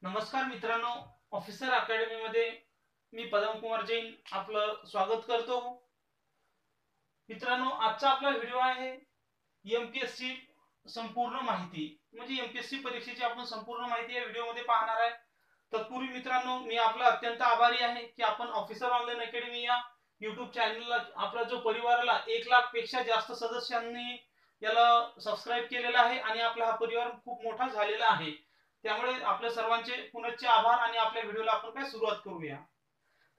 नमस्कार मित्रांनो, officer academy मध्ये मी पदम कुमार जैन आपलं स्वागत करतो. मित्रांनो, आजचा आपला व्हिडिओ आहे एमपीएससी संपूर्ण माहिती. म्हणजे एमपीएससी परीक्षेची आपण संपूर्ण माहिती या व्हिडिओमध्ये पाहणार आहे. तत्पूर्वी मित्रांनो, मी आपला अत्यंत आभारी आहे की आपण ऑफिसर ऑनलाईन अकॅडमी या युट्यूब चॅनलला आपला जो परिवाराला 1,00,000 पेक्षा जास्त सदस्यांनी याला सबस्क्राईब केलेला आहे आणि आपला हा परिवार खूप मोठा झालेला आहे. त्यामुळे आपल्या सर्वांचे पुनश्च आभार आणि आपल्या व्हिडिओला आपण काय सुरुवात करूया.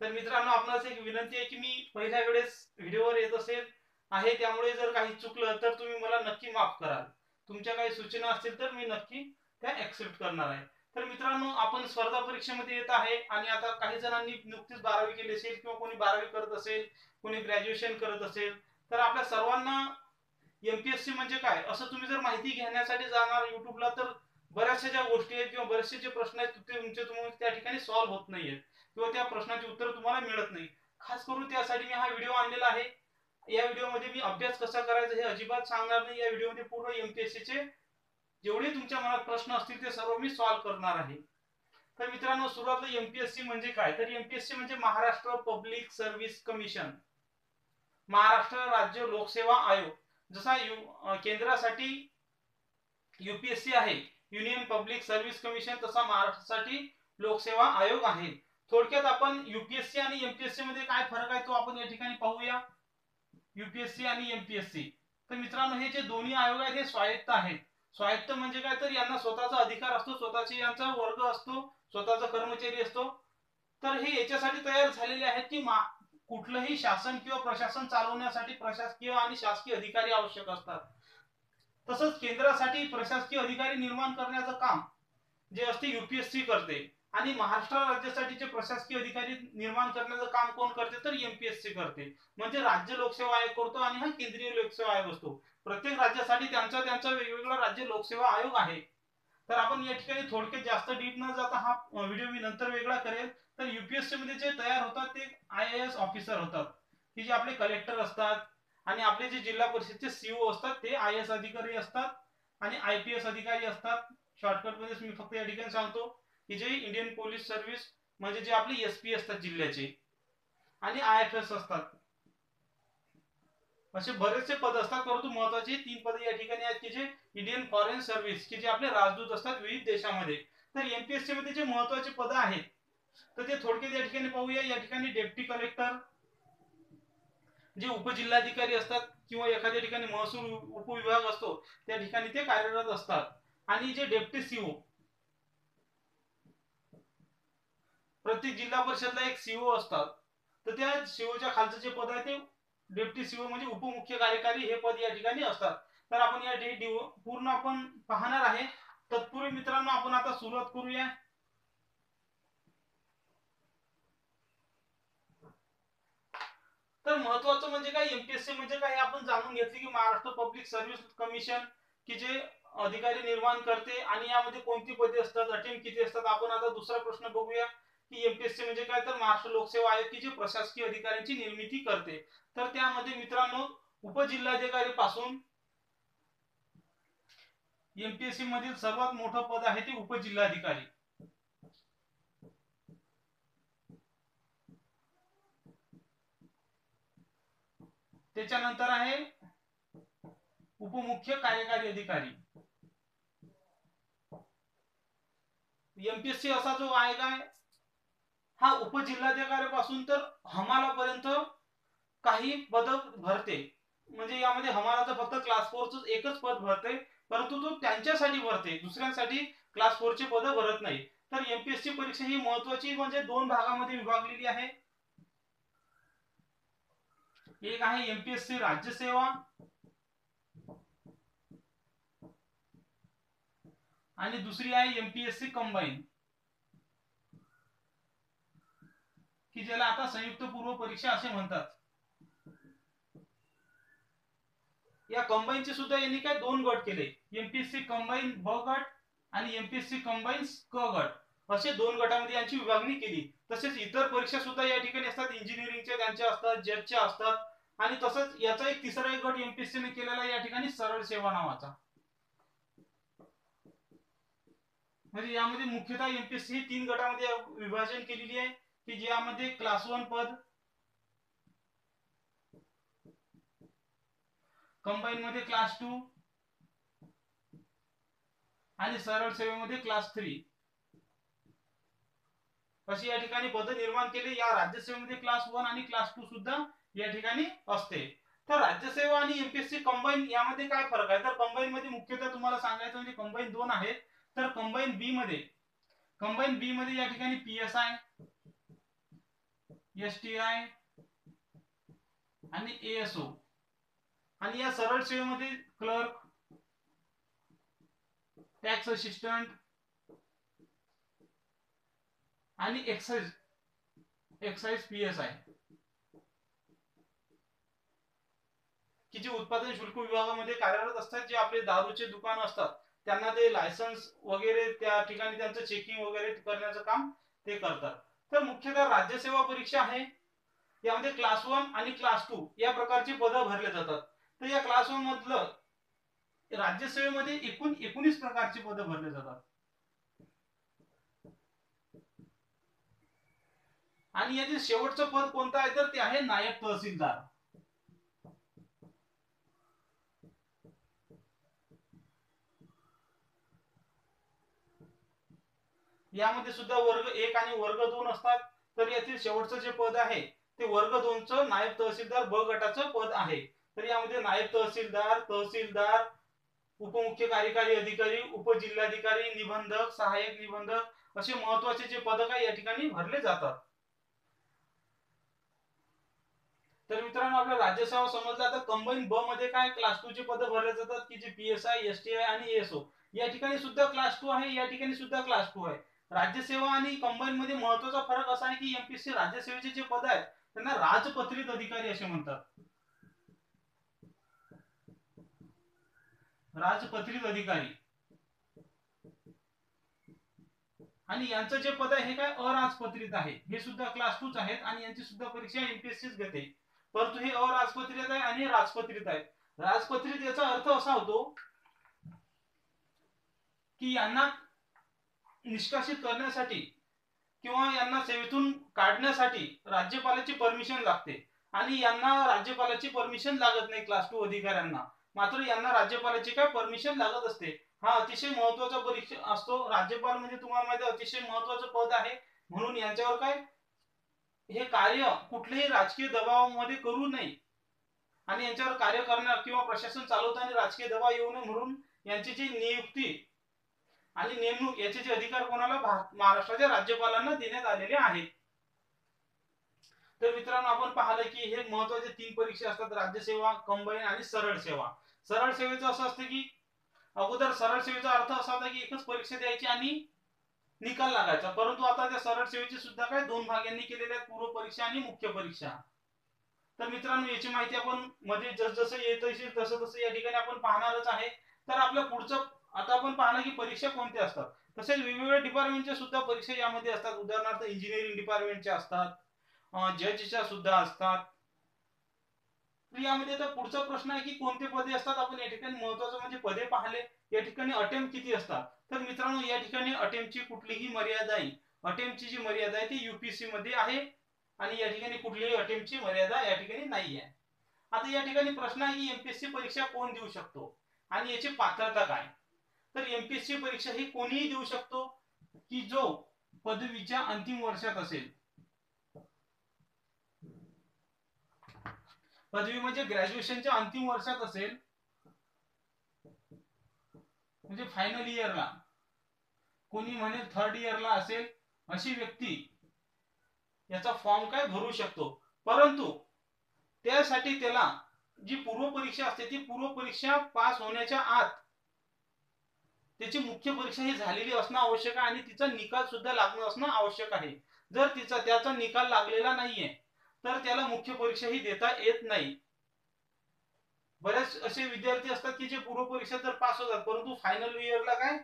तर मित्रांनो, आपणास एक विनंती आहे की मी पहिल्या वेळेस व्हिडिओवर येत असेल आहे, त्यामुळे जर काही चुकलं तर तुम्ही मला नक्की माफ कराल. तुमच्या काही सूचना असतील तर मी नक्की त्या ऍक्सेप्ट करणार आहे. तर मित्रांनो, आपण स्पर्धा परीक्षेमध्ये येत आहे आणि आता काही जणांनी नुकतीच 12वी केली असेल किंवा कोणी 12वी करत असेल, कोणी ग्रॅज्युएशन करत असेल, तर आपल्या सर्वांना एमपीएससी म्हणजे काय असं तुम्ही जर माहिती घेण्यासाठी जाणार युट्यूबला तर बऱ्याचशा ज्या गोष्टी आहेत किंवा बरेचसे जे प्रश्न आहेत तुम्ही त्या ठिकाणी सॉल्व्ह होत नाहीयेत किंवा त्या प्रश्नाची उत्तर तुम्हाला मिळत नाही. खास करून त्यासाठी मी हा व्हिडिओ आणलेला आहे. या व्हिडिओमध्ये मी अभ्यास कसा करायचा हे अजिबात सांगणार नाही. या व्हिडिओमध्ये पूर्ण एमपीएससीचे जेवढे तुमच्या मनात प्रश्न असतील ते सर्व मी सॉल्व्ह करणार आहे. तर मित्रांनो, सुरुवातीला एमपीएससी म्हणजे काय? तर एमपीएससी म्हणजे Maharashtra public service commission, Maharashtra राज्य लोकसेवा आयोग. जसा केंद्रासाठी यूपीएससी आहे, युनियन पब्लिक सर्व्हिस कमिशन, तसा महाराष्ट्रासाठी लोकसेवा आयोग आहे. थोडक्यात आपण यूपीएससी आणि एमपीएससी मध्ये काय फरक आहे तो आपण या ठिकाणी पाहूया. यूपीएससी आणि एमपीएससी. तर मित्रांनो, हे जे दोन्ही आयोग आहेत हे स्वायत्त आहेत. स्वायत्त म्हणजे काय? तर यांना स्वतःचा अधिकार असतो, स्वतःचे यांचा वर्ग असतो, स्वतःचा कर्मचारी असतो. तर हे याच्यासाठी तयार झालेले आहेत की कुठलंही शासन किंवा प्रशासन चालवण्यासाठी प्रशासकीय आणि शासकीय अधिकारी आवश्यक असतात. तसंच केंद्रासाठी प्रशासकीय अधिकारी निर्माण करण्याचं काम जे असते यूपीएससी करते आणि महाराष्ट्र राज्यासाठीचे प्रशासकीय अधिकारी निर्माण करण्याचं काम कोण करते? तर एमपीएससी करते. म्हणजे राज्य लोकसेवा आयोग करतो आणि हा केंद्रीय लोकसेवा आयोग असतो. प्रत्येक राज्यासाठी त्यांचा त्यांचा वेगवेगळा राज्य लोकसेवा आयोग आहे. तर आपण या ठिकाणी थोडक्यात जास्त डीप न जाता हा व्हिडिओ मी नंतर वेगळा करेल. तर यूपीएससी मध्ये जे तयार होतात ते आयएएस ऑफिसर होतात, की जे आपले कलेक्टर असतात आणि आपले जे जिल्हा परिषदचे सीओ असतात ते आयएएस अधिकारी असतात आणि आयपीएस अधिकारी असतात. शॉर्टकट मध्ये मी फक्त या ठिकाणी सांगतो की जे इंडियन पोलीस सर्व्हिस म्हणजे जे आपले एसपी असतात जिल्ह्याचे आणि आयएफएस असतात. असे बरेचसे पद असतात, परंतु महत्वाचे 3 पद या ठिकाणी आहेत की जे इंडियन फॉरेन सर्व्हिस, की जे आपले राजदूत असतात विविध देशामध्ये. तर एमपीएससी मध्ये जे महत्वाचे पद आहेत तर ते थोडक्यात या ठिकाणी पाहूया. या ठिकाणी डेप्टी कलेक्टर, जे उपजिल्हाधिकारी असतात किंवा एखाद्या ठिकाणी महसूल उपविभाग असतो त्या ठिकाणी ते कार्यरत असतात. आणि जे डेप्टी सीओ, प्रत्येक जिल्हा परिषदला एक सीओ असतात, तर त्या सीओच्या खालचं जे पद आहे ते डेप्टी सीओ म्हणजे उपमुख्य कार्यकारी हे पद या ठिकाणी असतात. तर आपण या पूर्ण आपण पाहणार आहे. तत्पूर्वी मित्रांनो, आपण आता सुरुवात करूया. तर महत्वाचं म्हणजे काय, एमपीएससी म्हणजे काय हे आपण जाणून घेतले की महाराष्ट्र पब्लिक सर्व्हिस कमिशन, की जे अधिकारी निर्माण करते आणि यामध्ये कोणती पदे असतात, अटेम्प्ट किती असतात. आपण आता दुसरा प्रश्न बघूया की एमपीएससी म्हणजे काय? तर महाराष्ट्र लोकसेवा आयोग, की जे प्रशासकीय अधिकाऱ्यांची निर्मिती करते. तर त्यामध्ये मित्रांनो, उपजिल्हाधिकारी पासून एमपीएससी मधील सर्वात मोठं पद आहे ते उपजिल्हाधिकारी. त्याच्यानंतर आहे उपमुख्य कार्यकारी अधिकारी. एमपीएससी असा जो आयोग आहे हा उपजिल्हाधिकाऱ्यापासून तर हमालापर्यंत काही पद भरते. म्हणजे यामध्ये हमालाचं फक्त क्लास 4च एकच पद भरते, परंतु तो त्यांच्यासाठी भरते, दुसऱ्यांसाठी क्लास 4 चे पद भरत नाही. तर एमपीएससी परीक्षा ही महत्वाची म्हणजे 2 भागामध्ये विभागलेली आहे. एक आहे एमपीएससी राज्यसेवा आणि दुसरी आहे एमपीएससी कंबाईन, की ज्याला आता संयुक्त पूर्व परीक्षा असे म्हणतात. या कंबाईनचे सुद्धा यांनी काय 2 गट केले, एमपीएससी कंबाईन ब गट आणि एमपीएससी कंबाईन क गट, असे 2 गटामध्ये यांची विभागणी केली. तसेच इतर परीक्षा सुद्धा या ठिकाणी असतात, इंजिनिअरिंगच्या त्यांच्या असतात, जजच्या असतात. आणि तसंच याचा एक तिसरा एक गट एमपीएससीने केलेला या ठिकाणी सरळ सेवा नावाचा. म्हणजे यामध्ये मुख्यतः एमपीएससी ही 3 गटामध्ये विभाजन केलेली आहे की ज्यामध्ये क्लास 1 पद, कंबाईन मध्ये क्लास 2 आणि सरळ सेवेमध्ये क्लास 3 अशी या ठिकाणी पद निर्माण केले. या राज्यसेवेमध्ये क्लास 1 आणि क्लास 2 सुद्धा या ठिकाणी असते. तर राज्यसेवा आणि एमपीएससी कंबाईन यामध्ये काय फरक आहे, तर कंबाईन मध्ये मुख्यतः तुम्हाला सांगायचं म्हणजे कंबाईन 2 आहेत. तर कंबाईन बी मध्ये या ठिकाणी पीएसआय, एसटीआय आणि एएसओ, आणि या सरळ सेवेमध्ये क्लर्क, टॅक्स असिस्टंट आणि एक्साइज पीएसआय की जे उत्पादन शुल्क विभागामध्ये कार्यरत असतात, जे आपले दारूचे दुकान असतात त्यांना ते लायसन्स वगैरे त्या ठिकाणी त्यांचं चेकिंग वगैरे करण्याचं काम ते करतात. तर मुख्यतः राज्यसेवा परीक्षा आहे, यामध्ये क्लास 1 आणि क्लास 2 या प्रकारची पदं भरले जातात. तर या क्लास 1 मधलं राज्यसेवेमध्ये एकूण 19 प्रकारची पदं भरले जातात. आणि याचे शेवटचं पद कोणतं आहे, तर ते आहे नायब तहसीलदार. यामध्ये सुद्धा वर्ग 1 आणि वर्ग 2 असतात. तर यातील शेवटचं जे पद आहे ते वर्ग 2 चं नायब तहसीलदार ब गटाचं पद आहे. तर यामध्ये नायब तहसीलदार, तहसीलदार, उपमुख्य कार्यकारी अधिकारी, उपजिल्हाधिकारी, निबंधक, सहाय्यक निबंधक असे महत्वाचे जे पदक आहे या ठिकाणी भरले जातात. तर मित्रांनो आपल्या राज्यसेवा समजला. आता कंबाईन ब मध्ये काय क्लास 2 चे पद भरले जातात की जे पीएसआय, एसटीआय आणि एएसओ. या ठिकाणी सुद्धा क्लास 2 आहे, या ठिकाणी सुद्धा क्लास 2 आहे. राज्यसेवा आणि कंबाईन मध्ये महत्वाचा फरक असा आहे की एमपीएससी राज्यसेवेचे जे पद आहेत त्यांना राजपत्रित अधिकारी असे म्हणतात. राजपत्रित अधिकारी. आणि यांचं जे पद आहे हे काय अराजपत्रित आहे. हे सुद्धा क्लास 2 आहेत आणि यांची सुद्धा परीक्षा एमपीएससीच घेते. परंतु हे अराजपत्रित आहे आणि राजपत्रित आहे. राजपत्रित याचा अर्थ असा होतो की यांना निष्कासित करण्यासाठी किंवा यांना सेवेतून काढण्यासाठी राज्यपालाची परमिशन लागते आणि यांना राज्यपालाची परमिशन लागत नाही क्लास 2 अधिकाऱ्यांना. मात्र यांना राज्यपालाची काय परमिशन लागत असते. हा अतिशय महत्वाचा परीक्षा असतो. राज्यपाल म्हणजे तुम्हाला माहिती आहे अतिशय महत्वाचं पद आहे. म्हणून यांच्यावर काय हे कार्य कुठल्याही राजकीय दबावामध्ये करू नये आणि यांच्यावर कार्य करणार किंवा प्रशासन चालवताना राजकीय दबाव येऊ नये म्हणून यांची जी नियुक्ती आणि नेमणूक याचे जे अधिकार कोणाला महाराष्ट्राच्या राज्यपालांना देण्यात आलेले आहेत. तर मित्रांनो आपण पाहिलं की हे महत्वाचे 3 परीक्षा असतात, राज्यसेवा, कंबाईन आणि सरळ सेवा. सरळ सेवेचं असं असतं की अगोदर सरळ सेवेचा अर्थ असा होता की एकच परीक्षा द्यायची आणि निकाल लागायचा. परंतु आता त्या सरळ सेवेचे सुद्धा काय 2 भाग यांनी केलेले आहेत, पूर्व परीक्षा आणि मुख्य परीक्षा. तर मित्रांनो याची माहिती आपण मध्ये जसं येत असेल तसं तसं या ठिकाणी आपण पाहणारच आहे. तर आपलं पुढचं आता आपण पाहणार की परीक्षा कोणत्या असतात. तसेच वेगवेगळ्या डिपार्टमेंटच्या सुद्धा परीक्षा यामध्ये असतात. उदाहरणार्थ इंजिनिअरिंग डिपार्टमेंटच्या असतात, जजच्या सुद्धा असतात. तर यामध्ये आता पुढचा प्रश्न आहे की कोणते पदे असतात. आपण या ठिकाणी महत्वाचं म्हणजे पदे पाहिले. या ठिकाणी अटेम्प्ट किती असतात. तर मित्रांनो या ठिकाणी अटेम्प्टची कुठलीही मर्यादा नाही. अटेम्प्टची जी मर्यादा आहे ती यूपीएससी मध्ये आहे आणि या ठिकाणी कुठलीही अटेम्प्टची मर्यादा या ठिकाणी नाही आहे. आता या ठिकाणी प्रश्न आहे की एमपीएससी परीक्षा कोण देऊ शकतो आणि याची पात्रता काय. तर एमपीएससी परीक्षा ही कोणीही देऊ शकतो की जो पदवीच्या अंतिम वर्षात असेल. पदवी म्हणजे ग्रॅज्युएशनच्या अंतिम वर्षात असेल, म्हणजे फायनल इयरला, कोणी म्हणेल थर्ड इयरला असेल, अशी व्यक्ती याचा फॉर्म काय भरू शकतो. परंतु त्यासाठी त्याला जी पूर्व परीक्षा असते ती पूर्व परीक्षा पास होण्याच्या आत त्याची मुख्य परीक्षा ही झालेली असणं आवश्यक आहे आणि तिचा निकाल सुद्धा लागणं असणं आवश्यक आहे. जर त्याचा निकाल लागलेला नाहीये तर त्याला मुख्य परीक्षा ही देता येत नाही. बरेच असे विद्यार्थी असतात की जे पूर्व परीक्षा तर पास होतात परंतु फायनल इयरला काय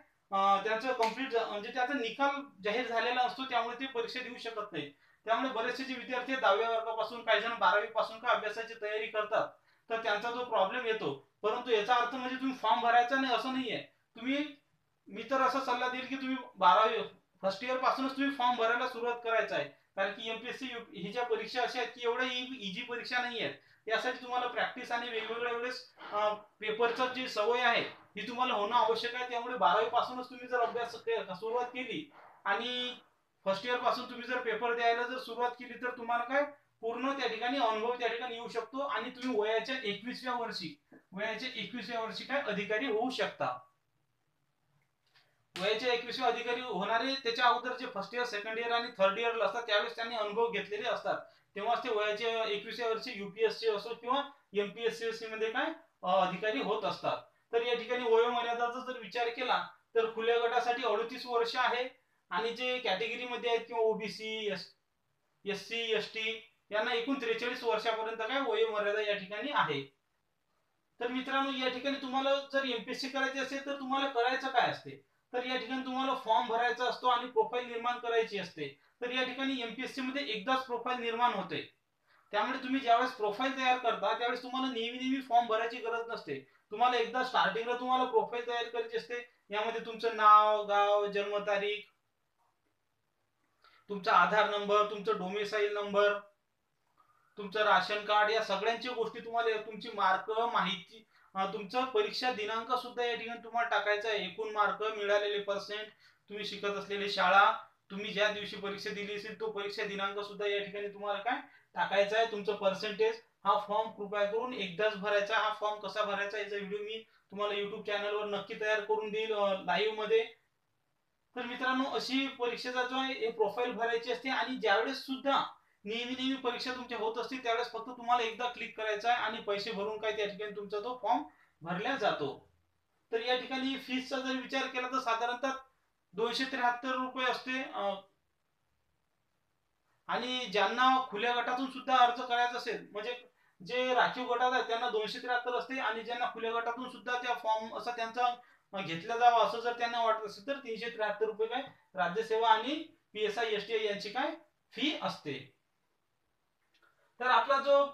त्यांचं कंप्लीट म्हणजे त्याचा निकाल जाहीर झालेला असतो, त्यामुळे ते परीक्षा देऊ शकत नाही. त्यामुळे बरेचसे जे विद्यार्थी 10व्या वर्गापासून काही जण 12वी पासून का अभ्यासाची तयारी करतात तर त्यांचा जो प्रॉब्लेम येतो. परंतु याचा अर्थ म्हणजे तुम्ही फॉर्म भरायचा नाही असं नाहीये. तुम्ही मी तर असा सल्ला देईल की तुम्ही 12वी फर्स्ट इयर पासूनच तुम्ही फॉर्म भरायला सुरुवात करायचं आहे. कारण की एमपीएससी ही ज्या परीक्षा अशा आहेत की एवढ्या इझी परीक्षा नाही आहेत. यासाठी तुम्हाला प्रॅक्टिस आणि वेगवेगळ्या वेळेस पेपरची जी सवय आहे ही तुम्हाला होणं आवश्यक आहे. त्यामुळे 12वी पासूनच तुम्ही जर अभ्यास सुरुवात केली आणि फर्स्ट इयर पासून तुम्ही जर पेपर द्यायला जर सुरुवात केली तर तुम्हाला काय पूर्ण त्या ठिकाणी अनुभव त्या ठिकाणी येऊ शकतो आणि तुम्ही वयाच्या 21व्या वर्षी काय अधिकारी होऊ शकता. वयाच्या 21व्या अधिकारी होणारे त्याच्या अगोदर जे फर्स्ट इयर सेकंड इयर आणि थर्ड इयरला असतात त्यावेळेस त्यांनी अनुभव घेतलेले असतात. तेव्हाच ते वयाच्या 21व्या वर्षी युपीएससी असो किंवा एमपीएससी मध्ये काय अधिकारी होत असतात. तर या ठिकाणी वयोमर्यादाचा जर विचार केला तर खुल्या गटासाठी 38 वर्ष आहे आणि जे कॅटेगरीमध्ये आहेत किंवा ओबीसी एससी एसटी यांना एकूण 43 वर्षापर्यंत काय वयोमर्यादा या ठिकाणी आहे. तर मित्रांनो या ठिकाणी तुम्हाला जर एमपीएससी करायची असेल तर तुम्हाला करायचं काय असते तर या ठिकाणी तुम्हाला फॉर्म भरायचा असतो आणि प्रोफाईल निर्माण करायची असते. तर या ठिकाणी एमपीएससी मध्ये एकदाच प्रोफाईल निर्माण होते. त्यामुळे तुम्ही ज्यावेळेस प्रोफाईल तयार करता त्यावेळेस तुम्हाला नेहमी फॉर्म भरायची गरज नसते. तुम्हाला एकदा स्टार्टिंगला तुम्हाला प्रोफाईल तयार करायची असते. यामध्ये तुमचं नाव गाव जन्मतारीख तुमचा आधार नंबर तुमचं डोमेसाईल नंबर तुमचं राशन कार्ड या सगळ्यांची गोष्टी तुम्हाला तुमची मार्क माहिती तुमचं परीक्षा दिनांक सुद्धा या ठिकाणी तुम्हाला टाकायचा आहे. एकूण मार्क मिळालेले पर्सेंट तुम्ही शिकत असलेली शाळा तुम्ही ज्या दिवशी परीक्षा दिली असेल तो परीक्षा दिनांक सुद्धा या ठिकाणी तुम्हाला काय टाकायचा आहे. तुमचं पर्सेंटेज हा फॉर्म कृपया करून एकदाच भरायचा. हा फॉर्म कसा भरायचा याचा व्हिडिओ मी तुम्हाला युट्यूब चॅनलवर नक्की तयार करून देईल लाईव्ह मध्ये. तर मित्रांनो अशी परीक्षेचा जो आहे प्रोफाईल भरायची असते आणि ज्यावेळेस सुद्धा नेहमी परीक्षा तुमच्या होत असते त्यावेळेस फक्त तुम्हाला एकदा क्लिक करायचा आहे आणि पैसे भरून काय त्या ठिकाणी तुमचा तो फॉर्म भरला जातो. तर या ठिकाणी फीसचा जर विचार केला तर साधारणतः 273 रुपये असते आणि ज्यांना खुल्या गटातून सुद्धा अर्ज करायचा असेल म्हणजे जे राखीव गटात आहेत त्यांना 273 असते आणि ज्यांना खुल्या गटातून सुद्धा त्या फॉर्म असा त्यांचा घेतला जावा असं जर त्यांना वाटत असेल तर 373 रुपये काय राज्यसेवा आणि पीएसआय एसटीआय यांची काय फी असते. तर आपला जो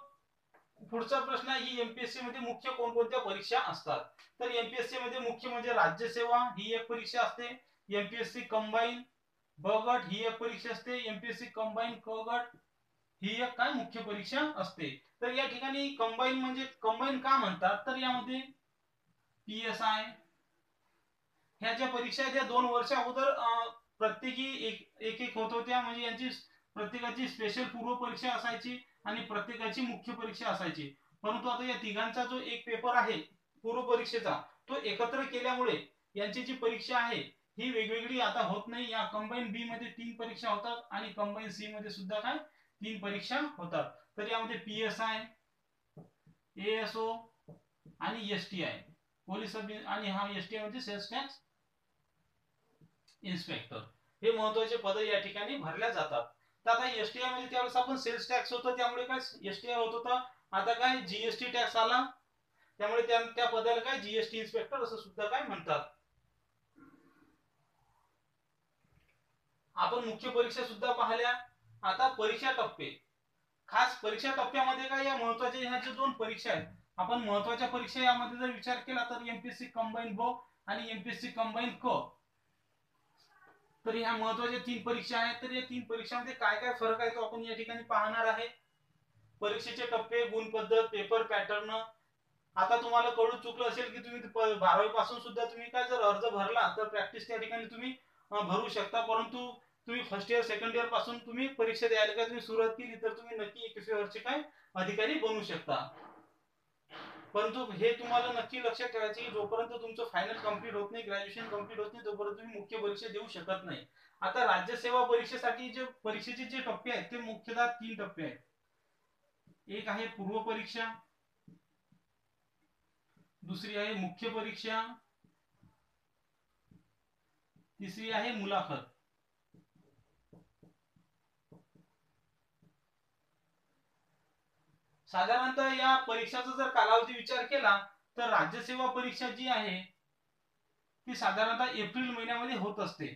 पुढचा प्रश्न आहे ही एमपीएससी मध्ये मुख्य कोणकोणत्या परीक्षा असतात. तर एमपीएससी मध्ये मुख्य म्हणजे राज्यसेवा ही एक परीक्षा असते. एमपीएससी कंबाईन ब गट ही एक परीक्षा असते. एमपीएससी कंबाईन क गट ही एक काय मुख्य परीक्षा असते. तर या ठिकाणी कंबाईन म्हणजे कंबाईन का म्हणतात तर यामध्ये पीएसआय ह्या ज्या परीक्षा आहेत त्या 2 वर्ष अगोदर प्रत्येकी एक होत होत्या म्हणजे यांची प्रत्येकाची स्पेशल पूर्व परीक्षा असायची आणि प्रत्येकाची मुख्य परीक्षा असायची. परंतु आता या तिघांचा जो एक पेपर आहे पूर्व परीक्षेचा तो एकत्र केल्यामुळे यांची जी परीक्षा आहे ही वेगवेगळी आता होत नाही. या कंबाईन बी मध्ये 3 परीक्षा होतात आणि कंबाईन सी मध्ये सुद्धा काय 3 परीक्षा होतात. तर यामध्ये पीएसआय एएसओ आणि एसटीआय पोलीस आणि हा एसटीआय म्हणजे सेल्स टॅक्स इन्स्पेक्टर हे महत्वाचे पद या ठिकाणी भरल्या जातात. तर आता एसटीआय मध्ये त्यावेळेस आपण सेल्स टॅक्स होतं त्यामुळे काय एसटीआय होत होता. आता काय जीएसटी टॅक्स आला त्यामुळे त्या पदाला काय जीएसटी इन्स्पेक्टर असं सुद्धा काय म्हणतात. आपण मुख्य परीक्षा सुद्धा पाहिल्या. आता परीक्षा टप्पे खास परीक्षा टप्प्यामध्ये काय या महत्वाच्या ह्या ज्या 2 परीक्षा आहेत आपण महत्वाच्या परीक्षा यामध्ये जर विचार केला तर एमपीएससी कंबाईन ब आणि एमपीएससी कंबाईन क तर ह्या महत्वाच्या 3 परीक्षा आहेत. तर या 3 परीक्षांमध्ये काय काय फरक आहे तो आपण या ठिकाणी पाहणार आहे. परीक्षेचे टप्पे गुण पद्धत पेपर पॅटर्न आता तुम्हाला कळून चुकलं असेल की तुम्ही 12वी पासून सुद्धा तुम्ही काय जर अर्ज भरला तर प्रॅक्टिस त्या ठिकाणी तुम्ही भरू शकता. परंतु तुम्ही फर्स्ट इयर सेकंड इयर पासून तुम्ही परीक्षा द्यायला काय तुम्ही सुरुवात केली तर तुम्ही नक्की 21व्या वर्षी काय अधिकारी बनू शकता. परंतु हे तुम्हाला नक्की लक्षात ठेवायचे की जोपर्यंत तुमचं फायनल कंप्लीट होत नाही ग्रॅज्युएशन कंप्लीट होत नाही तोपर्यंत तुम्ही मुख्य परीक्षा देऊ शकत नाही. आता राज्यसेवा परीक्षेसाठी जे परीक्षेचे जे टप्पे आहेत ते मुख्यतः 3 टप्पे आहेत. एक आहे पूर्व परीक्षा दुसरी आहे मुख्य परीक्षा तिसरी आहे मुलाखत. साधारणतः या परीक्षाचा जर कालावधी विचार केला तर राज्यसेवा परीक्षा जी आहे ती साधारणतः एप्रिल महिन्यामध्ये होत असते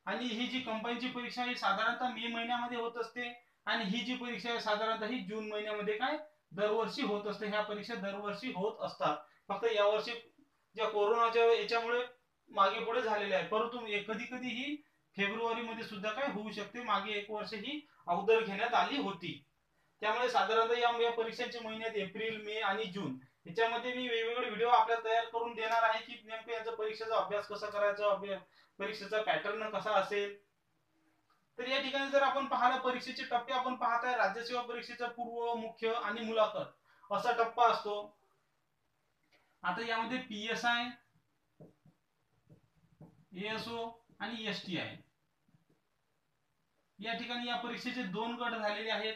आणि ही जी कंबाईनची परीक्षा आहे साधारणतः मे महिन्यामध्ये होत असते आणि ही जी परीक्षा आहे साधारणतः ही जून महिन्यामध्ये काय दरवर्षी होत असते. ह्या परीक्षा दरवर्षी होत असतात. फक्त यावर्षी ज्या कोरोनाच्या याच्यामुळे मागे पुढे झालेले आहे, परंतु कधी कधी ही फेब्रुवारी मध्ये सुद्धा काय होऊ शकते, मागे 1 वर्ष ही अगोदर घेण्यात आली होती. त्यामुळे साधारणतः या परीक्षांच्या महिन्यात एप्रिल, मे आणि जून याच्यामध्ये मी वेगवेगळे व्हिडिओ आपल्याला तयार करून देणार आहे की नेमकं याचा परीक्षेचा अभ्यास कसा करायचा, परीक्षेचा पॅटर्न कसा असेल. तर या ठिकाणी जर आपण पाहिलं परीक्षेचे टप्पे आपण पाहत आहे, राज्यसेवा परीक्षेचा पूर्व, मुख्य आणि मुलाखत असा टप्पा असतो. आता यामध्ये PSI, ASO आणि STI या ठिकाणी या परीक्षेचे 2 गट झालेले आहेत.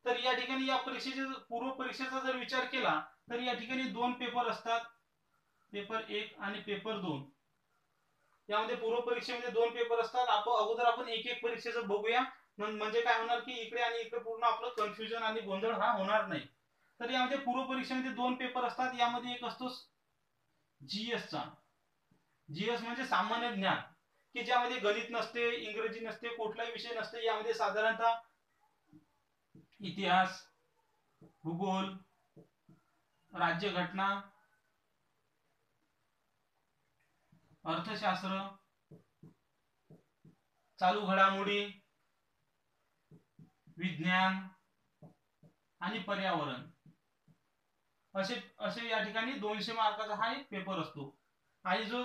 तर या ठिकाणी या परीक्षेचे पूर्व परीक्षेचा जर विचार केला तर या ठिकाणी 2 पेपर असतात, पेपर 1 आणि पेपर 2. यामध्ये पूर्व परीक्षेमध्ये 2 पेपर असतात. अगोदर आपण एक एक परीक्षेचं बघूया, म्हणजे काय होणार की इकडे आणि इकडे पूर्ण आपलं कन्फ्युजन आणि गोंधळ हा होणार नाही. तर यामध्ये पूर्व परीक्षेमध्ये 2 पेपर असतात. यामध्ये एक असतो GS म्हणजे सामान्य ज्ञान, की ज्यामध्ये गणित नसते, इंग्रजी नसते, कुठलाही विषय नसते. यामध्ये साधारणतः इतिहास, भूगोल, राज्यघटना, अर्थशास्त्र, चालू घडामोडी, विज्ञान आणि पर्यावरण असे या ठिकाणी 200 मार्काचा हा एक पेपर असतो. आणि जो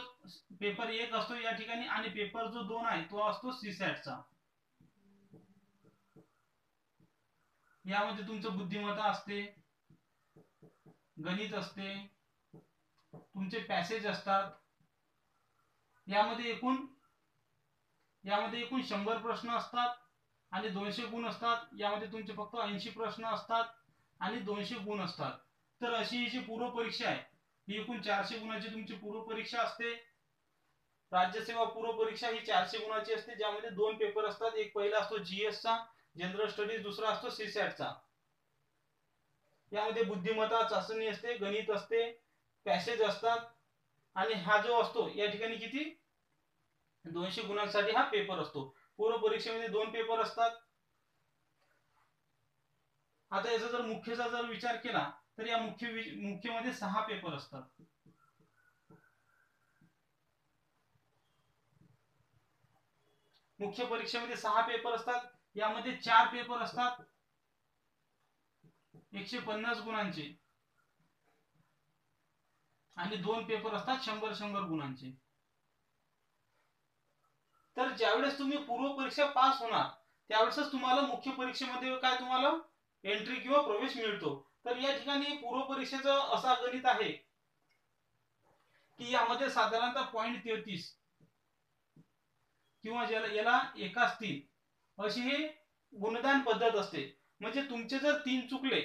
पेपर 1 असतो या ठिकाणी आणि पेपर जो 2 आहे तो असतो CSAT. यामध्ये तुमचं बुद्धिमत्ता असते, गणित असते, तुमचे पॅसेज असतात. यामध्ये एकूण 100 प्रश्न असतात आणि 200 गुण असतात. यामध्ये तुमचे फक्त 80 प्रश्न असतात आणि 200 गुण असतात. तर अशी ही जी पूर्व परीक्षा आहे ही एकूण 400 गुणाची तुमची पूर्व परीक्षा असते. राज्यसेवा पूर्व परीक्षा ही 400 गुणाची असते, ज्यामध्ये 2 पेपर असतात. एक पहिला असतो GS जनरल स्टडीज, दुसरा असतो CSAT. यामध्ये बुद्धिमत्ता चाचणी असते, गणित असते, पॅसेज असतात आणि हा जो असतो या ठिकाणी किती 200 गुणांसाठी हा पेपर असतो. पूर्व परीक्षेमध्ये 2 पेपर असतात. आता याचा जर मुख्यचा जर विचार केला तर या मुख्यमध्ये 6 पेपर असतात. मुख्य परीक्षेमध्ये 6 पेपर असतात. यामध्ये 4 पेपर असतात 150 गुणांचे आणि 2 पेपर असतात 100 गुणांचे. तर ज्यावेळेस तुम्ही पूर्व परीक्षा पास होणार त्यावेळेसच तुम्हाला मुख्य परीक्षेमध्ये काय तुम्हाला एंट्री किंवा प्रवेश मिळतो. तर या ठिकाणी पूर्व परीक्षेचा असा गणित आहे की यामध्ये साधारणतः 0.33 किंवा याला 1:3 अशी ही गुणदान पद्धत असते. म्हणजे तुमचे जर 3 चुकले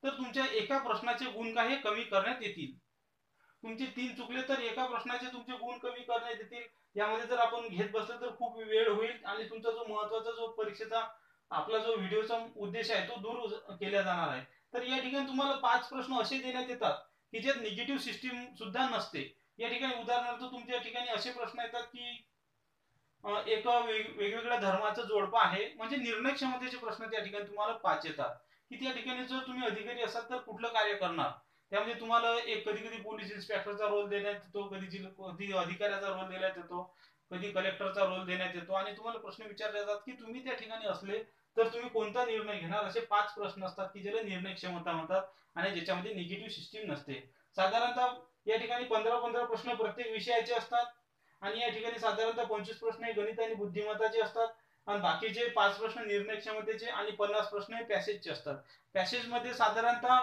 तर तुमच्या एका प्रश्नाचे गुण काय कमी करण्यात येतील. तुमचे 3 चुकले तर एका प्रश्नाचे तुमचे गुण कमी करण्यात येतील. यामध्ये जर आपण घेत बसलो तर खूप वेळ होईल आणि तुमचा जो महत्त्वाचा जो परीक्षेचा आपला जो व्हिडिओचा उद्देश आहे तो दूर केला जाणार आहे. तर या ठिकाणी तुम्हाला 5 प्रश्न असे देण्यात येतात की ज्यात निगेटिव्ह सिस्टीम सुद्धा नसते. या ठिकाणी उदाहरणार्थ तुमच्या ठिकाणी असे प्रश्न येतात की एक वेगवेगळ्या धर्माचं जोडपं आहे, म्हणजे निर्णय क्षमतेचे प्रश्न त्या ठिकाणी तुम्हाला 5 येतात. की त्या ठिकाणी जर तुम्ही अधिकारी असाल तर कुठलं कार्य करणार. त्यामध्ये तुम्हाला एक कधी कधी पोलीस इन्स्पेक्टरचा रोल देण्यात येतो, कधी अधिकाऱ्याचा रोल देण्यात येतो, कधी कलेक्टरचा रोल देण्यात येतो आणि तुम्हाला प्रश्न विचारले जातात की तुम्ही त्या ठिकाणी असले तर तुम्ही कोणता निर्णय घेणार. असे 5 प्रश्न असतात की ज्याला निर्णय क्षमता म्हणतात आणि ज्याच्यामध्ये निगेटिव्ह सिस्टीम नसते. साधारणतः या ठिकाणी 15 प्रश्न प्रत्येक विषयाचे असतात आणि या ठिकाणी साधारणतः 25 प्रश्न हे गणित आणि बुद्धिमत्ताचे असतात आणि बाकीचे 5 प्रश्न निर्णय क्षमतेचे आणि 50 प्रश्न हे पॅसेजचे असतात. पॅसेज मध्ये साधारणतः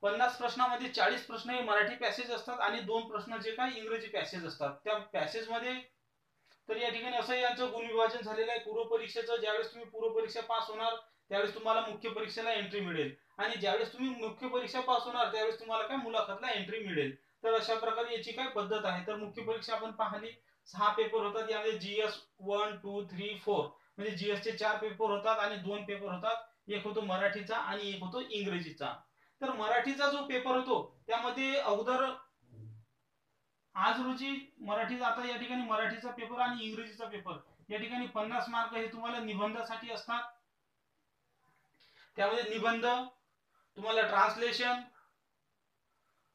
50 प्रश्नामध्ये 40 प्रश्न हे मराठी पॅसेज असतात आणि 2 प्रश्न जे काही इंग्रजी पॅसेज असतात. त्या पॅसेज मध्ये तर या ठिकाणी असं यांचं गुण विभाजन झालेलं आहे पूर्व परीक्षेचं. ज्यावेळेस तुम्ही पूर्व परीक्षा पास होणार त्यावेळेस तुम्हाला मुख्य परीक्षेला एंट्री मिळेल आणि ज्यावेळेस तुम्ही मुख्य परीक्षा पास होणार त्यावेळेस तुम्हाला काय मुलाखतला एंट्री मिळेल. तर अशा प्रकारे याची काय पद्धत आहे. तर मुख्य परीक्षा आपण पाहिली 6 पेपर होतात. यामध्ये GS 1, 2, 3, 4 म्हणजे GS चे 4 पेपर होतात आणि 2 पेपर होतात. एक होतो मराठीचा आणि एक होतो इंग्रजीचा. तर मराठीचा जो पेपर होतो त्यामध्ये अगोदर आज रोजी मराठीचा आता या ठिकाणी मराठीचा पेपर आणि इंग्रजीचा पेपर या ठिकाणी 50 मार्क हे तुम्हाला निबंधासाठी असतात. त्यामध्ये निबंध, तुम्हाला ट्रान्सलेशन,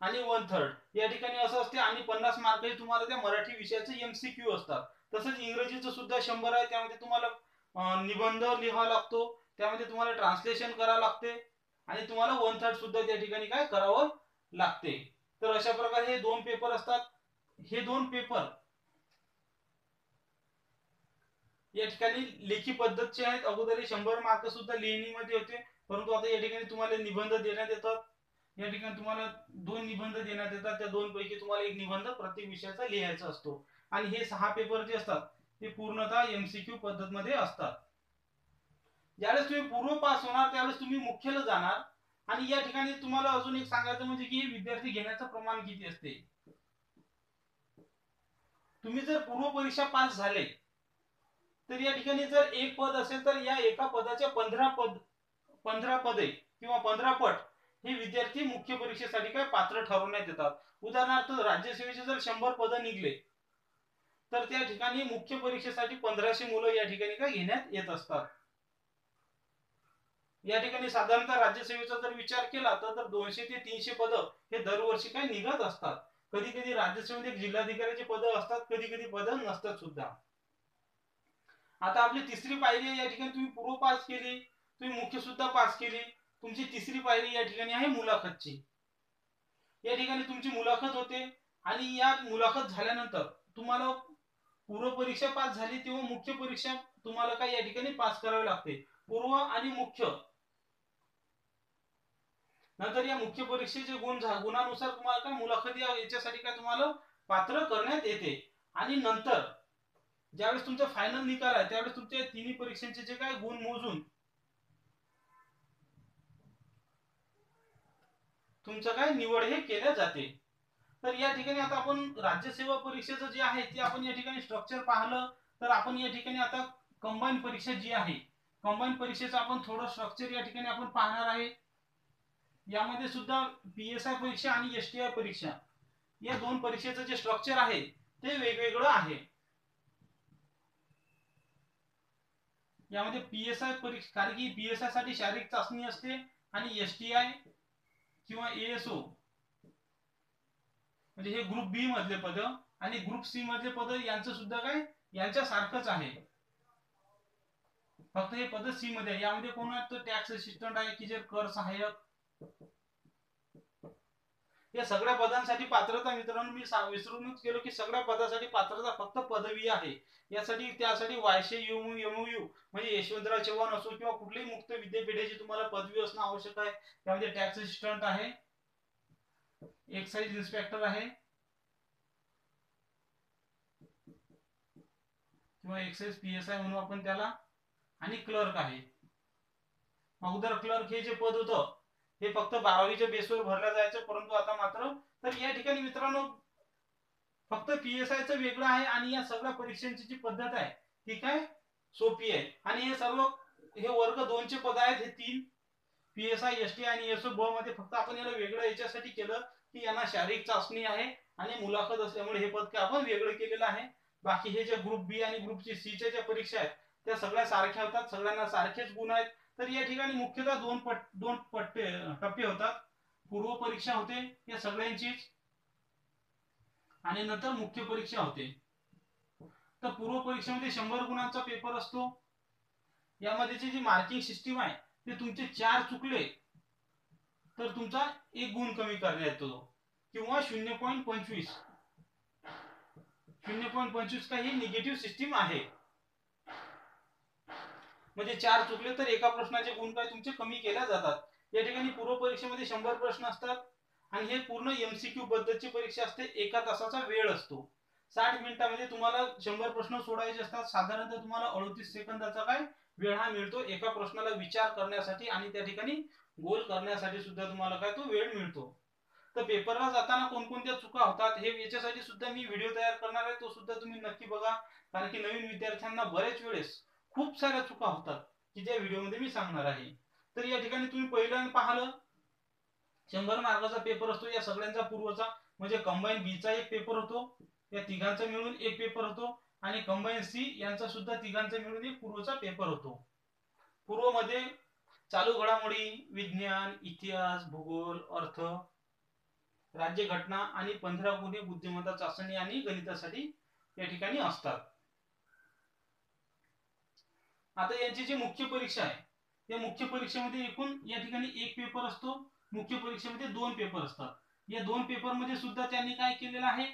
आणि 1/3 या ठिकाणी असं असते. आणि 50 मार्क हे तुम्हाला त्या मराठी विषयाचे MCQ असतात. तसंच इंग्रजीचं सुद्धा 100 आहे. त्यामध्ये तुम्हाला निबंध लिहावा लागतो, त्यामध्ये तुम्हाला ट्रान्सलेशन करावं लागते आणि तुम्हाला 1/3 सुद्धा त्या ठिकाणी काय करावं लागते. तर अशा प्रकारे हे 2 पेपर असतात. हे 2 पेपर या ठिकाणी लेखी पद्धतचे आहेत. अगोदर 100 मार्क सुद्धा लिहिणीमध्ये होते, परंतु आता या ठिकाणी तुम्हाला निबंध देण्यात येतात. या ठिकाणी तुम्हाला 2 निबंध देण्यात येतात. त्या 2 पैकी तुम्हाला एक निबंध प्रत्येक विषयाचा लिहायचा असतो. आणि हे 6 पेपर जे असतात ते पूर्णतः MCQ पद्धतमध्ये असतात. ज्यावेळेस तुम्ही पूर्व पास होणार त्यावेळेस तुम्ही मुख्यला जाणार. आणि या ठिकाणी तुम्हाला अजून एक सांगायचं म्हणजे की विद्यार्थी घेण्याचं प्रमाण किती असते. तुम्ही जर पूर्व परीक्षा पास झाले तर या ठिकाणी जर एक पद असेल तर या एका पदाच्या 15 पदे किंवा 15 पट हे विद्यार्थी मुख्य परीक्षेसाठी काय पात्र ठरवण्यात येतात. उदाहरणार्थ राज्यसेवेचे जर 100 पद निघले तर त्या ठिकाणी मुख्य परीक्षेसाठी 1500 मुलं या ठिकाणी काय घेण्यात येत असतात. या ठिकाणी साधारणतः राज्यसेवेचा जर विचार केला तर 200 ते 300 पद हे दरवर्षी काय निघत असतात. कधी कधी राज्यसेवेमध्ये जिल्हाधिकाऱ्याचे पद असतात, कधी कधी पद नसतात सुद्धा. आता आपली तिसरी पायरी आहे. या ठिकाणी तुम्ही पूर्व पास केली, तुम्ही मुख्य सुद्धा पास केली. तुमची तिसरी पायरी या ठिकाणी आहे मुलाखतची. या ठिकाणी तुमची मुलाखत होते आणि या मुलाखत झाल्यानंतर तुम्हाला पूर्व परीक्षा पास झाली तेव्हा मुख्य परीक्षा तुम्हाला काय या ठिकाणी पास करावी लागते. पूर्व आणि मुख्य नंतर या मुख्य परीक्षेचे गुणानुसार तुम्हाला काय मुलाखत याच्यासाठी काय तुम्हाला पात्र करण्यात येते. आणि नंतर ज्यावेळेस तुमचा फायनल निकाल आहे त्यावेळेस तुमच्या तिन्ही परीक्षांचे जे काय गुण मोजून तुमचं काय निवड हे केल्या जाते. तर या ठिकाणी आता आपण राज्यसेवा परीक्षेचं जे आहे ते आपण या ठिकाणी स्ट्रक्चर पाहिलं तर आपण या ठिकाणी आता कंबाईन परीक्षा जी आहे कंबाईन परीक्षेचं आपण थोडं स्ट्रक्चर या ठिकाणी आपण पाहणार आहे. यामध्ये सुद्धा PSI परीक्षा आणि STI परीक्षा या 2 परीक्षेचं जे स्ट्रक्चर आहे ते वेगवेगळं आहे. यामध्ये PSI परीक्षा कारण की PSI साठी शारीरिक चाचणी असते आणि STI किंवा ASO म्हणजे हे ग्रुप B मधले पद आणि ग्रुप C मधले पद यांचं सुद्धा काय यांच्या सारखंच आहे, फक्त हे पद C मध्ये आहे. यामध्ये कोण आहे तर टॅक्स असिस्टंट आहे की जे कर सहाय्यक. या सगळ्या पदांसाठी पात्रता मित्रांनो मी विसरूनच गेलो की सगळ्या पदासाठी पात्रता फक्त पदवी आहे. यासाठी त्यासाठी वायशे MOU म्हणजे यशवंतराव चव्हाण असो किंवा कुठल्याही मुक्त विद्यापीठाची तुम्हाला पदवी असणं आवश्यक आहे. त्यामध्ये टॅक्स असिस्टंट आहे, एक्साइज इन्स्पेक्टर आहे किंवा एक्साइज PSI म्हणू आपण त्याला, आणि क्लर्क आहे. अगोदर क्लर्क हे जे पद होतं हे फक्त 12वीच्या बेसवर भरलं जायचं, परंतु आता मात्र तर या ठिकाणी मित्रांनो फक्त PSI चं वेगळं आहे आणि या सगळ्या परीक्षांची जी पद्धत आहे ती काय सोपी आहे. आणि हे सर्व हे वर्ग 2 चे पद आहेत. हे 3 PSI STI आणि SO ब मध्ये फक्त आपण याला वेगळं याच्यासाठी केलं की यांना शारीरिक चाचणी आहे आणि मुलाखत असल्यामुळे हे पद काय आपण वेगळं केलेलं आहे. बाकी हे जे ग्रुप B आणि ग्रुप C च्या ज्या परीक्षा आहेत त्या सगळ्या सारख्या होतात, सगळ्यांना सारखेच गुण आहेत. तर या ठिकाणी मुख्यतः दोन टप्पे होतात. पूर्व परीक्षा होते या सगळ्यांचीच आणि नंतर मुख्य परीक्षा होते. तर पूर्व परीक्षेमध्ये 100 गुणांचा पेपर असतो. यामध्ये जी मार्किंग सिस्टीम आहे ते तुमचे 4 चुकले तर तुमचा 1 गुण कमी करण्यात येतो किंवा 0.25 का ही निगेटिव्ह सिस्टीम आहे. म्हणजे 4 चुकले तर एका प्रश्नाचे गुण काय तुमचे कमी केल्या जातात. या ठिकाणी पूर्व परीक्षेमध्ये 100 प्रश्न असतात आणि हे पूर्ण MCQ पद्धतीची परीक्षा असते. 1 तासाचा वेळ असतो. 60 मिनिटांमध्ये तुम्हाला 100 प्रश्न सोडवायचे असतात. साधारणतः तुम्हाला 38 सेकंदाचा काय वेळ हा मिळतो एका प्रश्नाला विचार करण्यासाठी आणि त्या ठिकाणी गोल करण्यासाठी सुद्धा तुम्हाला काय तो वेळ मिळतो. तर पेपरला जाताना कोणकोणत्या चुका होतात हे याच्यासाठी सुद्धा मी व्हिडिओ तयार करणार आहे, तो सुद्धा तुम्ही नक्की बघा. कारण की नवीन विद्यार्थ्यांना बरेच वेळेस खूप साऱ्या चुका होतात की ज्या व्हिडिओमध्ये मी सांगणार आहे. तर या ठिकाणी तुम्ही पहिल्यांदा पाहिलं 100 मार्काचा पेपर असतो या सगळ्यांचा पूर्वचा, म्हणजे कंबाईन B चा एक पेपर होतो, या तिघांचा मिळून एक पेपर होतो आणि कंबाईन C यांचा सुद्धा तिघांचा मिळून एक पूर्वचा पेपर होतो. पूर्व मध्ये चालू घडामोडी, विज्ञान, इतिहास, भूगोल, अर्थ राज्यघटना आणि 15 गुणे बुद्धिमत्ता चाचणी आणि गणितासाठी या ठिकाणी असतात. आता यांची जी मुख्य परीक्षा आहे, या मुख्य परीक्षेमध्ये एकूण या ठिकाणी एक पेपर असतो. मुख्य परीक्षेमध्ये 2 पेपर असतात. या 2 पेपर मध्ये सुद्धा त्यांनी काय केलेलं आहे,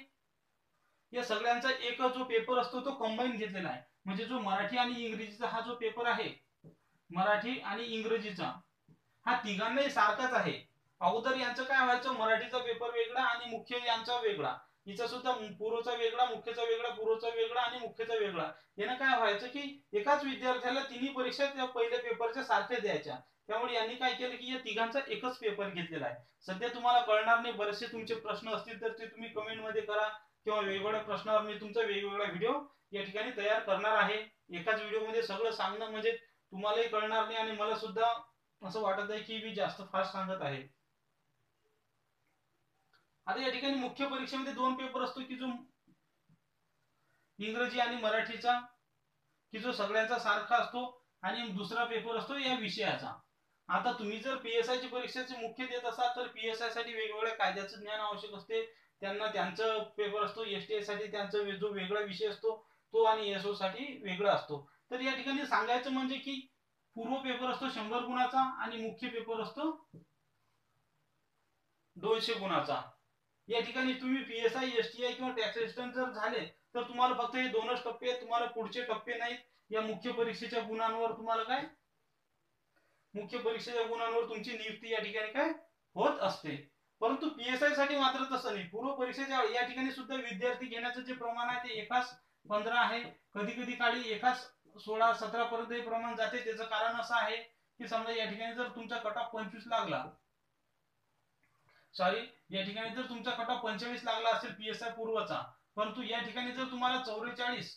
या सगळ्यांचा एक जो पेपर असतो तो कंबाईन घेतलेला आहे. म्हणजे जो मराठी आणि इंग्रजीचा हा जो पेपर आहे, मराठी आणि इंग्रजीचा हा तिघांनाही सारखाच आहे. अगोदर यांचं काय व्हायचं, मराठीचा पेपर वेगळा आणि मुख्य यांचा वेगळा, हिचा सुद्धा पूर्वचा वेगळा, मुख्यचा वेगळा, पूर्वचा वेगळा आणि मुख्यचा वेगळा. यानं काय व्हायचं की एकाच विद्यार्थ्याला तिन्ही परीक्षा त्या पहिल्या पेपरच्या सारख्या द्यायच्या. त्यामुळे यांनी काय केलं की या तिघांचा एकच पेपर घेतलेला आहे. सध्या तुम्हाला कळणार नाही, बरेचसे तुमचे प्रश्न असतील तर ते तुम्ही कमेंट मध्ये करा, किंवा वेगवेगळ्या प्रश्नावर मी तुमचा वेगवेगळा व्हिडिओ या ठिकाणी तयार करणार आहे. एकाच व्हिडिओ मध्ये सगळं सांगणं म्हणजे तुम्हालाही कळणार नाही आणि मला सुद्धा असं वाटत आहे की मी जास्त फास्ट सांगत आहे. आता या ठिकाणी मुख्य परीक्षेमध्ये 2 पेपर असतो की जो इंग्रजी आणि मराठीचा, की जो सगळ्यांचा सारखा असतो, आणि दुसरा पेपर असतो या विषयाचा. आता तुम्ही जर पीएसआय ची परीक्षेचे मुख्य देत असाल तर पीएसआय साठी वेगवेगळ्या कायद्याचं ज्ञान आवश्यक असते. त्यांना त्यांचं पेपर असतो. एसटीआय साठी त्यांचा जो वेगळा विषय असतो तो, आणि एसओ साठी वेगळा असतो. तर या ठिकाणी सांगायचं म्हणजे की पूर्व पेपर असतो 100 गुणाचा आणि मुख्य पेपर असतो 200 गुणाचा. या ठिकाणी तुम्ही पीएसआय, एसटीआय किंवा टॅक्स असिस्टंट जर झाले तर तुम्हाला फक्त हे 2च टप्पे आहेत, तुम्हाला पुढचे टप्पे नाहीत. या मुख्य परीक्षेच्या गुणांवर तुम्हाला काय, मुख्य परीक्षेच्या गुणांवर तुमची नियुक्ती या ठिकाणी काय होत असते. परंतु पीएसआय साठी मात्र तसं नाही. पूर्व परीक्षेच्या या ठिकाणी सुद्धा विद्यार्थी घेण्याचं जे प्रमाण आहे ते एकाच 15 आहे, कधी कधी काळी एकाच 16-17 पर्यंत हे प्रमाण जाते. त्याचं कारण असं आहे की समजा या ठिकाणी जर तुमचा कट ऑफ 25 लागला, सॉरी, या ठिकाणी जर तुमचा कट ऑफ 45 लागला असेल पीएसआय पूर्वचा, परंतु या ठिकाणी जर तुम्हाला 44